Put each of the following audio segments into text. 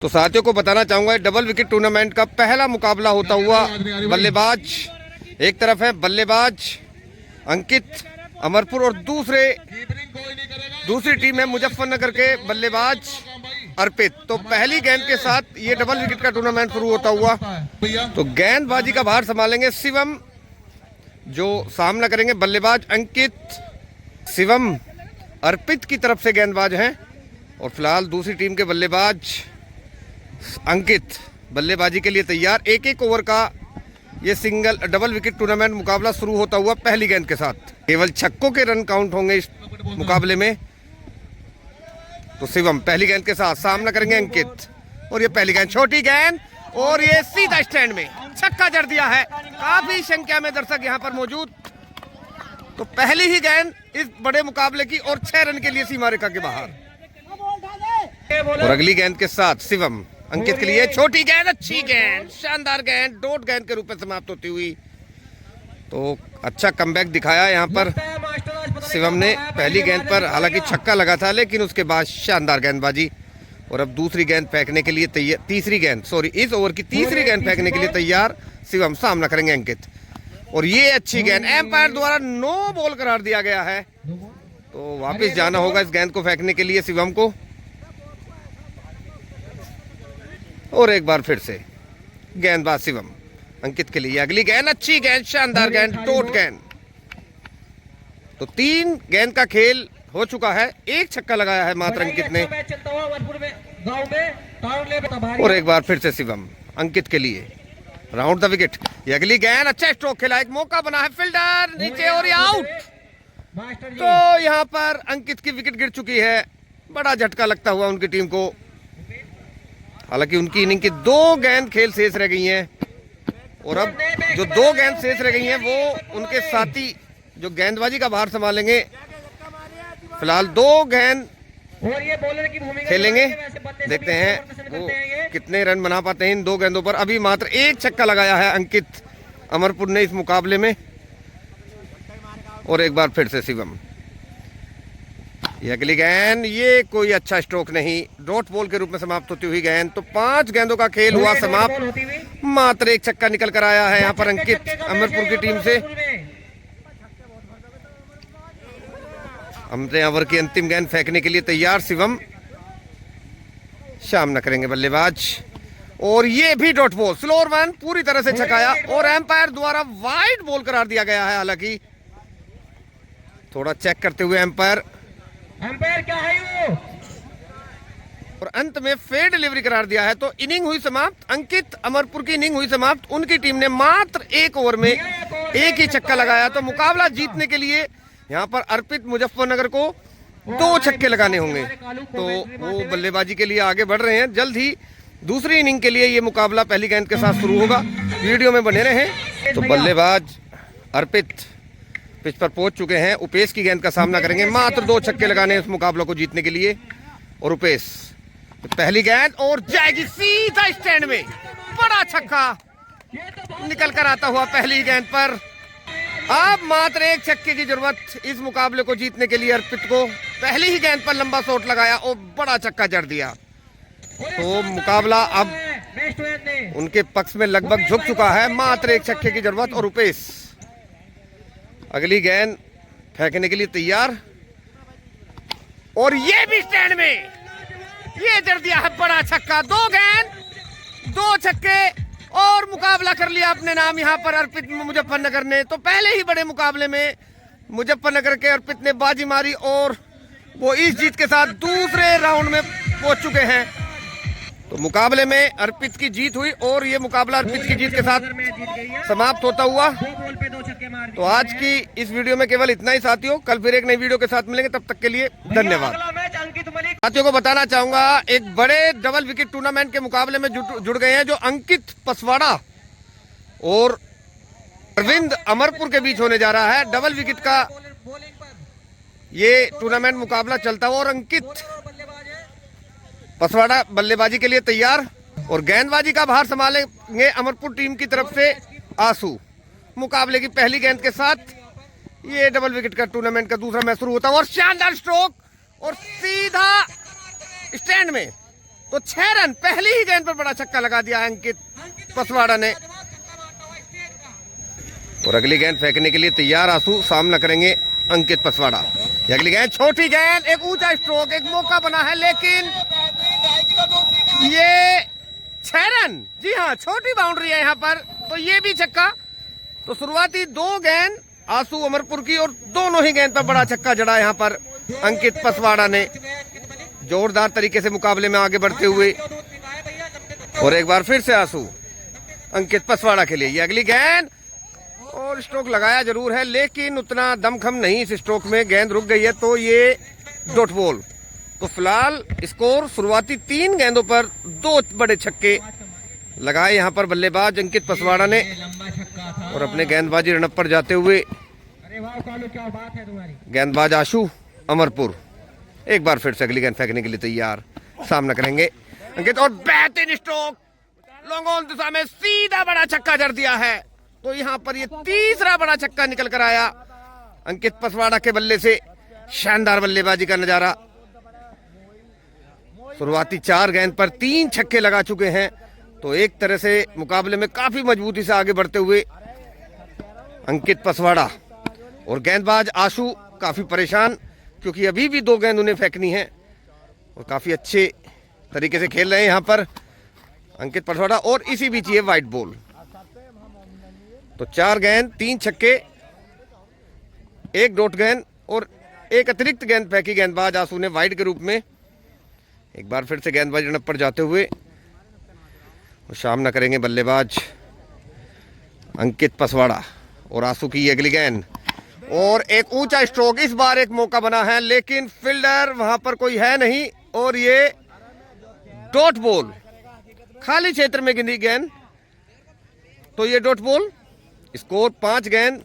तो साथियों को बताना चाहूंगा डबल विकेट टूर्नामेंट का पहला मुकाबला होता हुआ बल्लेबाज एक तरफ है बल्लेबाज अंकित अमरपुर और दूसरी टीम है मुजफ्फरनगर के बल्लेबाज अर्पित। तो पहली गेंद के साथ ये डबल विकेट का टूर्नामेंट शुरू होता हुआ तो गेंदबाजी का भार संभालेंगे शिवम, जो सामना करेंगे बल्लेबाज अंकित। शिवम अर्पित की तरफ से गेंदबाज हैं और फिलहाल दूसरी टीम के बल्लेबाज अंकित बल्लेबाजी के लिए तैयार। एक एक ओवर का ये सिंगल डबल विकेट टूर्नामेंट मुकाबला शुरू होता हुआ पहली गेंद के साथ केवल छक्कों के रन काउंट होंगे इस मुकाबले में। तो शिवम पहली गेंद के साथ सामना करेंगे अंकित और ये पहली गेंद छोटी गेंद और ये सीधा स्टैंड में छक्का जड़ दिया है। काफी संख्या में दर्शक यहाँ पर मौजूद। तो पहली ही गेंद इस बड़े मुकाबले की और 6 रन के लिए सीमा रेखा के बाहर। और अगली गेंद के साथ शिवम अंकित के लिए छोटी गेंद, अच्छी गेंद, शानदार गेंद, डॉट गेंद के रूप में समाप्त होती हुई। तो अच्छा कमबैक दिखाया यहाँ पर शिवम ने पहली गेंद पर, हालांकि छक्का लगा था लेकिन उसके बाद शानदार गेंदबाजी। और अब दूसरी गेंद फेंकने के लिए तैयार, इस ओवर की तीसरी गेंद फेंकने के लिए तैयार शिवम। सामना करेंगे अंकित और ये अच्छी गेंद एम्पायर द्वारा नो बॉल करार दिया गया है। तो वापस जाना होगा इस गेंद को फेंकने के लिए शिवम को। और एक बार फिर से गेंदबाज शिवम अंकित के लिए अगली गेंद, अच्छी गेंद, शानदार गेंद, डॉट गेंद। तो 3 गेंद का खेल हो चुका है, एक छक्का लगाया है मात्र अंकित ने। और एक बार फिर से शिवम अंकित के लिए राउंड द विकेट। ये अगली गेंद, अच्छा स्ट्रोक खेला, एक मौका बना है, फील्डर नीचे और ये आउट। तो यहाँ पर अंकित की विकेट गिर चुकी है। बड़ा झटका लगता हुआ उनकी टीम को। हालांकि उनकी इनिंग की 2 गेंद खेल शेष रह गई हैं और अब जो 2 गेंद शेष रह गई हैं वो उनके साथी जो गेंदबाजी का भार संभालेंगे। फिलहाल 2 गेंद खेलेंगे, देखते हैं वो कितने रन बना पाते हैं इन 2 गेंदों पर। अभी मात्र एक छक्का लगाया है अंकित अमरपुर ने इस मुकाबले में। और एक बार फिर से शिवम, ये अगली गेंद, ये कोई अच्छा स्ट्रोक नहीं, डॉट बॉल के रूप में समाप्त होती हुई गेंद। तो 5 गेंदों का खेल हुआ समाप्त, मात्र एक छक्का निकल कर आया है यहाँ पर अंकित अमरपुर की टीम से। हमने ओवर की अंतिम गेंद फेंकने के लिए तैयार शिवम। सामना करेंगे बल्लेबाज और ये भी डॉट बॉल, स्लोअर वन, पूरी तरह से छकाया और एम्पायर द्वारा वाइड बॉल करार दिया गया है। हालांकि थोड़ा चेक करते हुए एम्पायर क्या है वो, और अंत में फेयर डिलीवरी करार दिया है। तो इनिंग हुई समाप्त, अंकित अमरपुर की इनिंग हुई समाप्त। उनकी टीम ने मात्र 1 ओवर में एक ही छक्का लगाया। तो मुकाबला जीतने के लिए यहाँ पर अर्पित मुजफ्फरनगर को 2 छक्के लगाने होंगे। तो वो बल्लेबाजी के लिए आगे बढ़ रहे हैं। जल्द ही दूसरी इनिंग के लिए ये मुकाबला पहली गेंद के साथ शुरू होगा। वीडियो में बने रहें। तो बल्लेबाज अर्पित पिच पर पहुंच चुके हैं। उपेश की गेंद का सामना करेंगे, मात्र 2 छक्के लगाने इस मुकाबले को जीतने के लिए। और उपेश पहली गेंद और जाएगी सीधा स्टैंड में, बड़ा छक्का निकल कर आता हुआ पहली गेंद पर। अब मात्र एक छक्के की जरूरत इस मुकाबले को जीतने के लिए। अर्पित को पहली ही गेंद पर लंबा शॉट लगाया और बड़ा छक्का जड़ दिया। तो मुकाबला अब उनके पक्ष में लगभग झुक चुका है, मात्र एक छक्के की जरूरत। और उपेश अगली गेंद फेंकने के लिए तैयार और ये भी स्टैंड में, ये जड़ दिया है बड़ा छक्का। 2 गेंद 2 छक्के और मुकाबला कर लिया अपने नाम यहाँ पर अर्पित मुजफ्फरनगर ने। तो पहले ही बड़े मुकाबले में मुजफ्फरनगर के अर्पित ने बाजी मारी और वो इस जीत के साथ दूसरे राउंड में पहुंच चुके हैं। तो मुकाबले में अर्पित की जीत हुई और ये मुकाबला अर्पित की जीत के साथ समाप्त होता हुआ। तो आज की इस वीडियो में केवल इतना ही साथियों। कल फिर एक नई वीडियो के साथ मिलेंगे, तब तक के लिए धन्यवाद। साथियों को बताना चाहूंगा एक बड़े डबल विकेट टूर्नामेंट के मुकाबले में जुड़ गए हैं जो अंकित पसवाड़ा और अरविंद अमरपुर के बीच होने जा रहा है। डबल विकेट का ये टूर्नामेंट मुकाबला चलता हुआ और अंकित पसवाड़ा बल्लेबाजी के लिए तैयार और गेंदबाजी का भार संभालेंगे अमरपुर टीम की तरफ से आंसू। मुकाबले की पहली गेंद के साथ ये डबल विकेट का टूर्नामेंट का दूसरा मैच शुरू होता है और शानदार स्ट्रोक और सीधा स्टैंड में तो 6 रन पहली ही गेंद पर बड़ा छक्का लगा दिया है अंकित पसवाड़ा ने। और अगली गेंद फेंकने के लिए तैयार आंसू, सामना करेंगे अंकित पसवाड़ा। अगली गेंद छोटी गेंद, एक ऊंचा स्ट्रोक, एक मौका बना है लेकिन ये 6 रन, जी हाँ छोटी बाउंड्री है यहाँ पर, तो ये भी छक्का। तो शुरुआती 2 गेंद आंसू अमरपुर की और दोनों ही गेंद पर बड़ा छक्का जड़ा यहाँ पर अंकित पसवाड़ा ने, जोरदार तरीके से मुकाबले में आगे बढ़ते हुए। और एक बार फिर से आंसू अंकित पसवाड़ा के लिए। ये अगली गेंद और स्ट्रोक लगाया जरूर है लेकिन उतना दमखम नहीं इस स्ट्रोक में, गेंद रुक गई है तो ये डॉट बॉल। तो फिलहाल स्कोर शुरुआती 3 गेंदों पर 2 बड़े छक्के लगाए यहाँ पर बल्लेबाज अंकित पसवाड़ा ने। और अपने गेंदबाजी रनअप पर जाते हुए गेंदबाज आशु अमरपुर एक बार फिर से अगली गेंद फेंकने के लिए तैयार, सामना करेंगे अंकित। और बेहतरीन स्ट्रोक, लॉन्ग ऑन दिशा में सीधा बड़ा छक्का जड़ दिया है। तो यहाँ पर ये तीसरा बड़ा छक्का निकल कर आया अंकित पसवाड़ा के बल्ले से। शानदार बल्लेबाजी का नजारा। शुरुआती 4 गेंद पर 3 छक्के लगा चुके हैं, तो एक तरह से मुकाबले में काफी मजबूती से आगे बढ़ते हुए अंकित पसवाड़ा। और गेंदबाज आशु काफी परेशान क्योंकि अभी भी 2 गेंद उन्हें फेंकनी है और काफी अच्छे तरीके से खेल रहे हैं यहाँ पर अंकित पसवाड़ा। और इसी बीच ये वाइट बॉल। तो 4 गेंद 3 छक्के, 1 डॉट गेंद और एक अतिरिक्त गेंद फेंकी गेंदबाज आशु ने वाइड के रूप में। एक बार फिर से गेंदबाजी रनअप पर जाते हुए और सामना करेंगे बल्लेबाज अंकित पसवाड़ा। और आंसू की ये अगली गेंद और एक ऊंचा स्ट्रोक, इस बार एक मौका बना है लेकिन फील्डर वहां पर कोई है नहीं और ये डॉट बॉल, खाली क्षेत्र में गिनी गेंद, तो ये डॉट बॉल। स्कोर 5 गेंद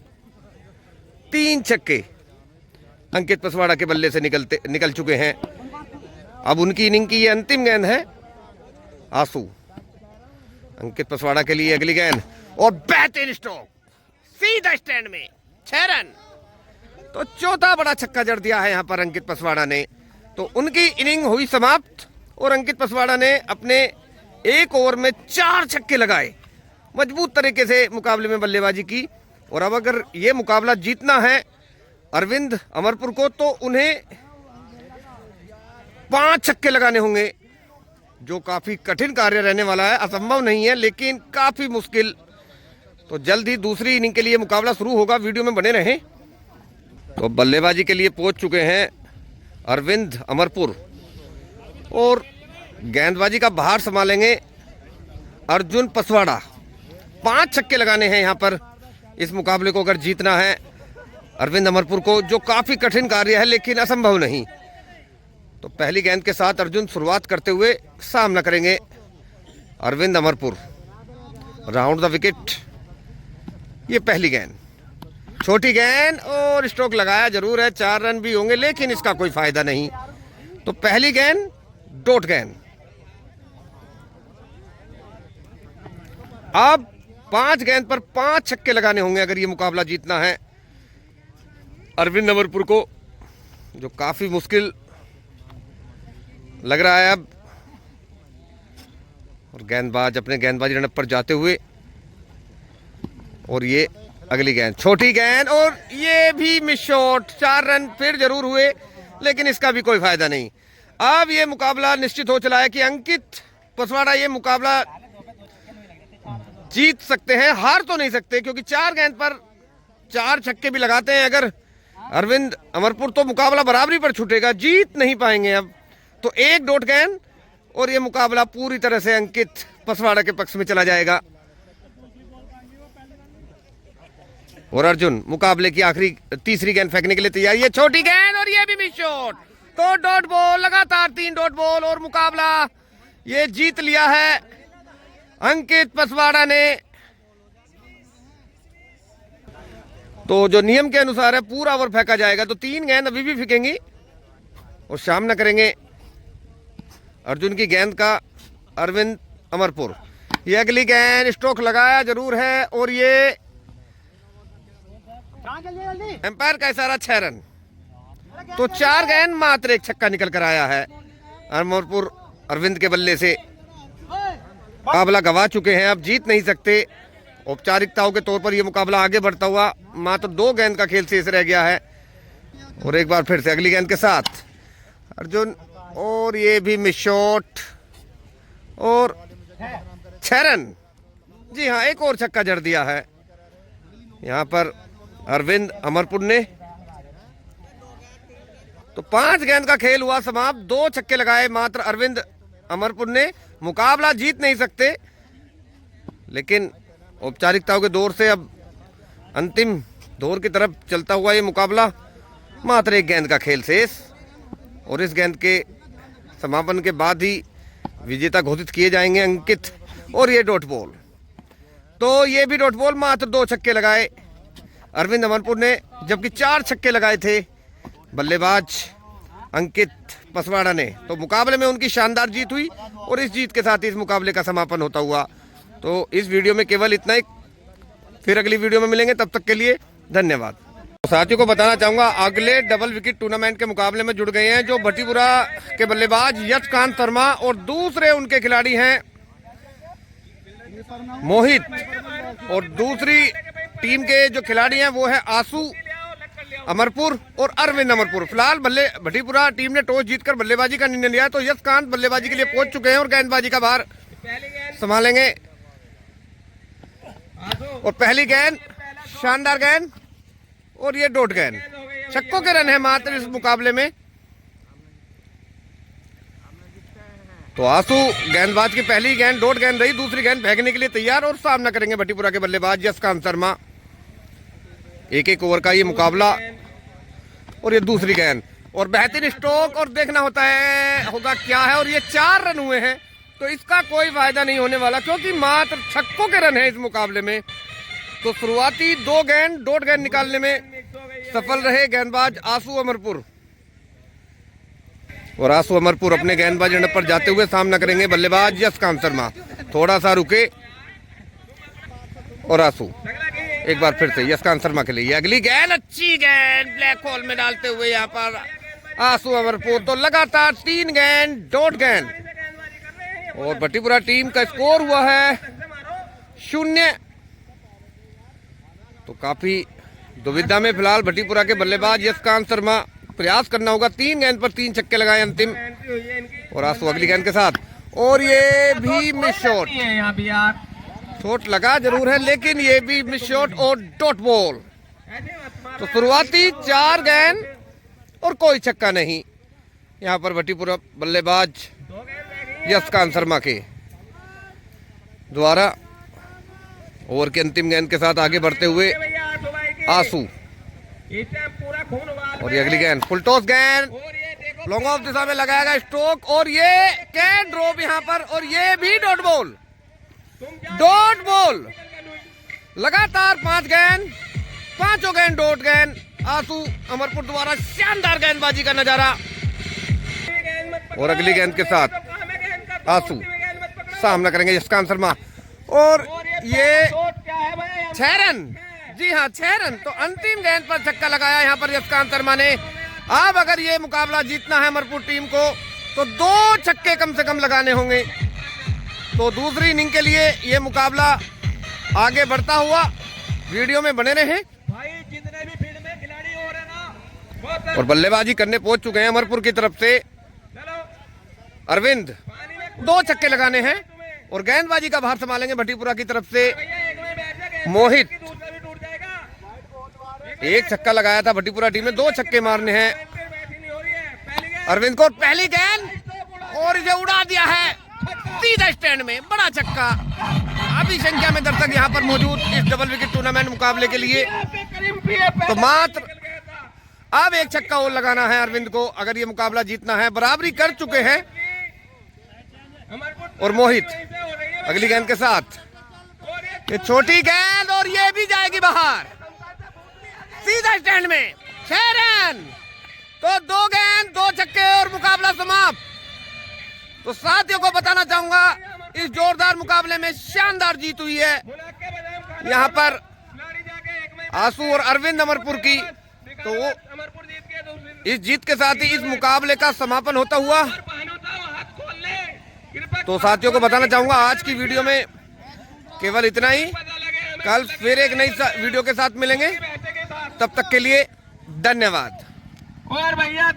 3 छक्के अंकित पसवाड़ा के बल्ले से निकल चुके हैं। अब उनकी इनिंग की ये अंतिम गेंद है आंसू अंकित पसवाड़ा के लिए। अगली गेंद और बेहतरीन स्ट्रोक, सीधा स्टैंड में 6 रन। तो चौथा बड़ा छक्का जड़ दिया है यहाँ पर अंकित पसवाड़ा ने। तो उनकी इनिंग हुई समाप्त और अंकित पसवाड़ा ने अपने 1 ओवर में 4 छक्के लगाए, मजबूत तरीके से मुकाबले में बल्लेबाजी की। और अब अगर ये मुकाबला जीतना है अरविंद अमरपुर को तो उन्हें 5 छक्के लगाने होंगे, जो काफी कठिन कार्य रहने वाला है। असंभव नहीं है लेकिन काफी मुश्किल। तो जल्द ही दूसरी इनिंग के लिए मुकाबला शुरू होगा, वीडियो में बने रहें। तो बल्लेबाजी के लिए पहुंच चुके हैं अरविंद अमरपुर और गेंदबाजी का भार संभालेंगे अर्जुन पसवाड़ा। 5 छक्के लगाने हैं यहाँ पर इस मुकाबले को अगर जीतना है अरविंद अमरपुर को, जो काफी कठिन कार्य है लेकिन असंभव नहीं। तो पहली गेंद के साथ अर्जुन शुरुआत करते हुए सामना करेंगे Arvind Amarpur. Round the wicket, ये पहली गेंद, छोटी गेंद और स्ट्रोक लगाया जरूर है, 4 रन भी होंगे लेकिन इसका कोई फायदा नहीं। तो पहली गेंद डॉट गेंद। अब 5 गेंद पर 5 छक्के लगाने होंगे अगर ये मुकाबला जीतना है अरविंद अमरपुर को, जो काफी मुश्किल लग रहा है अब। और गेंदबाज अपने गेंदबाजी रनअप पर जाते हुए और ये अगली गेंद छोटी गेंद और ये भी मिस शॉट। 4 रन फिर जरूर हुए लेकिन इसका भी कोई फायदा नहीं। अब ये मुकाबला निश्चित हो चला है कि अंकित पसवाड़ा ये मुकाबला जीत सकते हैं, हार तो नहीं सकते क्योंकि 4 गेंद पर 4 छक्के भी लगाते हैं अगर अरविंद अमरपुर तो मुकाबला बराबरी पर छूटेगा, जीत नहीं पाएंगे अब। तो 1 डॉट गेंद और ये मुकाबला पूरी तरह से अंकित पसवाड़ा के पक्ष में चला जाएगा। और अर्जुन मुकाबले की आखिरी तीसरी गेंद फेंकने के लिए तैयार। ये छोटी गेंद और ये भी मिस शॉट। तो डॉट बॉल, लगातार 3 डॉट बॉल और मुकाबला ये जीत लिया है अंकित पसवाड़ा ने। तो जो नियम के अनुसार है पूरा ओवर फेंका जाएगा, तो 3 गेंद अभी भी फेंकेंगी और सामना करेंगे अर्जुन की गेंद का अरविंद अमरपुर। ये अगली गेंद, स्ट्रोक लगाया जरूर है और ये एम्पायर का इशारा 6 रन। तो 4 गेंद मात्र 1 छक्का निकल कर आया है अमरपुर अरविंद के बल्ले से मुकाबला गंवा चुके हैं, अब जीत नहीं सकते। औपचारिकताओं के तौर पर यह मुकाबला आगे बढ़ता हुआ मात्र 2 गेंद का खेल शेष रह गया है। और एक बार फिर से अगली गेंद के साथ अर्जुन, और ये भी मिस शॉट और 6 रन। जी हाँ, एक और छक्का जड़ दिया है यहाँ पर अरविंद अमरपुर ने। तो 5 गेंद का खेल हुआ समाप्त, 2 छक्के लगाए मात्र अरविंद अमरपुर ने। मुकाबला जीत नहीं सकते, लेकिन औपचारिकताओं के दौर से अब अंतिम दौर की तरफ चलता हुआ ये मुकाबला। मात्र 1 गेंद का खेल शेष, और इस गेंद के समापन के बाद ही विजेता घोषित किए जाएंगे अंकित। और ये डॉट बॉल, तो ये भी डॉट बॉल। मात्र 2 छक्के लगाए अरविंद अमरपुर ने, जबकि 4 छक्के लगाए थे बल्लेबाज अंकित पसवाड़ा ने। तो मुकाबले में उनकी शानदार जीत हुई, और इस जीत के साथ ही इस मुकाबले का समापन होता हुआ। तो इस वीडियो में केवल इतना ही, फिर अगली वीडियो में मिलेंगे, तब तक के लिए धन्यवाद। साथियों को बताना चाहूंगा, अगले डबल विकेट टूर्नामेंट के मुकाबले में जुड़ गए हैं जो भट्टीपुरा के बल्लेबाज यशकांत शर्मा, और दूसरे उनके खिलाड़ी हैं मोहित, और दूसरी टीम के जो खिलाड़ी हैं वो है आसू अमरपुर और अरविंद अमरपुर। फिलहाल भट्टीपुरा टीम ने टॉस जीतकर बल्लेबाजी का निर्णय लिया, तो यशकांत बल्लेबाजी के लिए पहुंच चुके हैं और गेंदबाजी का भार संभालेंगे। और पहली गेंद, शानदार गेंद, और ये डॉट गेंद। छक्कों के रन है मात्र इस मुकाबले में। तो आंसू गेंदबाज की पहली गेंद डॉट गेंद रही, दूसरी गेंद फेंकने के लिए तैयार, और सामना करेंगे भट्टीपुरा के बल्लेबाज यशकांत शर्मा। 1-1 ओवर का ये मुकाबला, और ये दूसरी गेंद, और बेहतरीन स्ट्रोक, और देखना होगा क्या है। और ये 4 रन हुए हैं, तो इसका कोई फायदा नहीं होने वाला, क्योंकि मात्र छक्कों के रन है इस मुकाबले में। तो शुरुआती 2 गेंद डॉट गेंद निकालने में सफल रहे गेंदबाज आंसू अमरपुर, और आंसू अमरपुर अपने गेंदबाजी अड्डे पर जाते हुए सामना करेंगे बल्लेबाज यशकांत शर्मा। थोड़ा सा रुके, और आंसू एक बार फिर से यशकांत शर्मा के लिए अगली गेंद, अच्छी गेंद ब्लैक होल में डालते हुए यहाँ पर आंसू अमरपुर। तो लगातार 3 गेंद डॉट गेंद, और भट्टीपुरा टीम का स्कोर हुआ है 0। तो काफी दुविधा में फिलहाल भट्टीपुरा के बल्लेबाज यशकांत शर्मा। प्रयास करना होगा, 3 गेंद पर 3 छक्के लगाए अंतिम, और आंसू अगली गेंद के साथ, और ये भी मिस शॉट। शॉट लगा जरूर है, लेकिन ये भी मिस शॉट और डॉट बॉल। तो शुरुआती 4 गेंद और कोई छक्का नहीं यहाँ पर भट्टीपुरा बल्लेबाज यशकांत शर्मा के द्वारा। ओवर के अंतिम गेंद के साथ आगे बढ़ते हुए आंसू, और ये अगली गेंद फुल टॉस गेंद, लॉन्ग ऑफ दिशा में लगाया गया स्ट्रोक, और ये कैन ड्रॉप यहाँ पर, और ये भी डॉट बॉल। डॉट बॉल लगातार 5 गेंद, 5 गेंद डॉट गेंद। आंसू अमरपुर द्वारा शानदार गेंदबाजी का नजारा, और अगली गेंद के साथ आंसू सामना करेंगे यशकांत शर्मा, और ये 6 रन। जी हाँ, 6 रन। तो अंतिम गेंद पर छक्का लगाया यहाँ पर यशकांत शर्मा ने। अब अगर ये मुकाबला जीतना है अमरपुर टीम को, तो 2 छक्के कम से कम लगाने होंगे। तो दूसरी इनिंग के लिए ये मुकाबला आगे बढ़ता हुआ, वीडियो में बने रहे। भाई जितने भी फील्ड में खिलाड़ी हो रहे ना, और बल्लेबाजी करने पहुंच चुके हैं अमरपुर की तरफ से अरविंद। 2 छक्के लगाने हैं, और गेंदबाजी का भार संभालेंगे भट्टीपुरा की तरफ से मोहित। 1 छक्का लगाया था भट्टीपुरा टीम ने, 2 छक्के मारने हैं अरविंद को। पहली गेंद, और इसे उड़ा दिया है सीधा स्टैंड में, बड़ा छक्का। अभी संख्या में दर्शक यहाँ पर मौजूद इस डबल विकेट टूर्नामेंट मुकाबले के लिए। तो मात्र अब 1 छक्का और लगाना है अरविंद को, अगर ये मुकाबला जीतना है। बराबरी कर चुके हैं, और मोहित अगली गेंद के साथ, ये छोटी गेंद, और ये भी जाएगी बाहर सीधा स्टैंड में। 6 रन। तो 2 गेंद 2 छक्के और मुकाबला समाप्त। तो साथियों को बताना चाहूंगा, इस जोरदार मुकाबले में शानदार जीत हुई है यहाँ पर आंसू और अरविंद अमरपुर की। तो इस जीत के साथ ही इस मुकाबले का समापन होता हुआ तो साथियों को बताना चाहूंगा आज की वीडियो में केवल इतना ही। कल फिर एक नई वीडियो के साथ मिलेंगे, तब तक के लिए धन्यवाद। और भैया